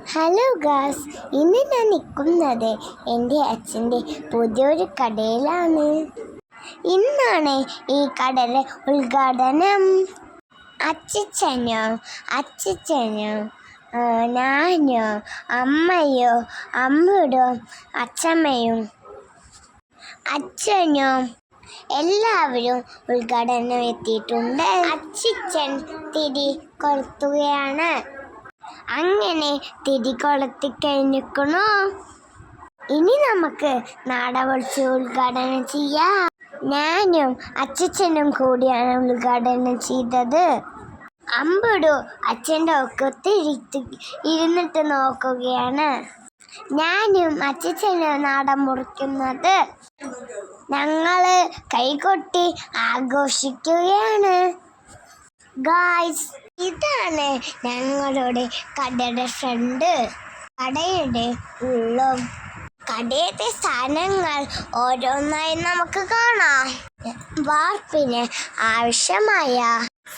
Hello Gauss, ഇന്ന് ഞാൻ നിൽക്കുന്നത് എൻ്റെ അച്ഛൻ്റെ പുതിയൊരു കടയിലാണ്. ഇന്നാണ് ഈ കടയുടെ ഉദ്ഘാടനം. അച്ഛനോ ഞാനോ അമ്മയോ അമ്മയുടെ അച്ഛമ്മയും അച്ഛനും എല്ലാവരും ഉദ്ഘാടനം എത്തിയിട്ടുണ്ട്. അച്ഛൻ തിരി കൊളുത്തുകയാണ്. അങ്ങനെ തിരി കൊളുത്തി കഴിഞ്ഞിരിക്കണു. ഇനി നമുക്ക് നാടവളിച്ച് ഉദ്ഘാടനം ചെയ്യാം. ഞാനും അച്ഛനും കൂടിയാണ് ഉദ്ഘാടനം ചെയ്തത്. അമ്പടു അച്ഛൻ്റെ ഒക്കത്ത് ഇരുന്നിട്ട് നോക്കുകയാണ്. ഞാനും അച്ഛനും നാടൻ മുറിക്കുന്നത്. ഞങ്ങള് കൈകൊട്ടി ആഘോഷിക്കുകയാണ്. ഗായ്സ്, ഇതാണ് ഞങ്ങളുടെ കടയുടെ ഫ്രണ്ട്. കടയുടെ ഉള്ളും കടയുടെ സാധനങ്ങൾ ഓരോന്നായി നമുക്ക് കാണാം. വാർപ്പിന് ആവശ്യമായ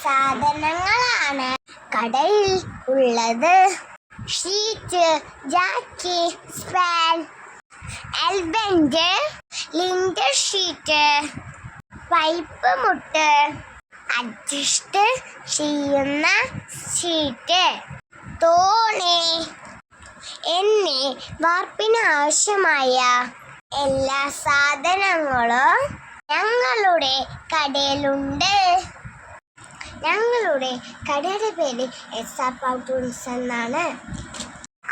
സാധനങ്ങളാണ് കടയിൽ ഉള്ളത്. ഷീറ്റ്, ജാക്കി, സ്പാൻ, എൽബെൻഡ്, ലിൻഡർ ഷീറ്റ്, പൈപ്പ് മുട്ട്, അഡ്ജസ്റ്റ് ചെയ്യുന്ന ഷീറ്റ്, തോണി എന്നീ വാർപ്പിന് ആവശ്യമായ എല്ലാ സാധനങ്ങളും ഞങ്ങളുടെ കടയിലുണ്ട്. ഞങ്ങളുടെ കടയുടെ പേര് ടൂൾസ് എന്നാണ്.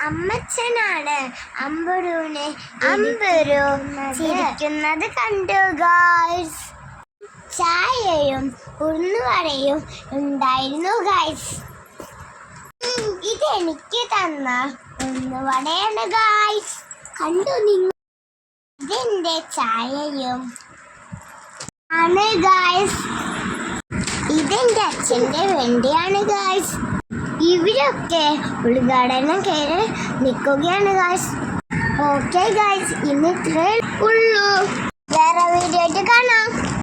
അമ്മച്ചനാണ് അമ്പരു ചിരിക്കുന്നത് കണ്ടു ഗായ്സ്. ചായയും ഉഴുന്നുവടയും ഉണ്ടായിരുന്നു ഗായ്സ്. ഇതെനിക്ക് തന്ന ഉഴുന്നുവടയാണ് ഗായ്സ്. കണ്ടു നിങ്ങൾ? ഇതെന്റെ ചായയും ആണ് ഗായ്സ്. ഇതെന്റെ അച്ഛൻ്റെ വേണ്ടിയാണ് ഗായ്സ്. ഇവരൊക്കെ ഉദ്ഘാടനം കയറി നിൽക്കുകയാണ് ഗായ്സ്. ഓക്കെ ഗായ്സ്, ഇന്ന് ഇത്രേ ഉള്ളൂ. വേറെ വീഡിയോ ആയിട്ട് കാണാം.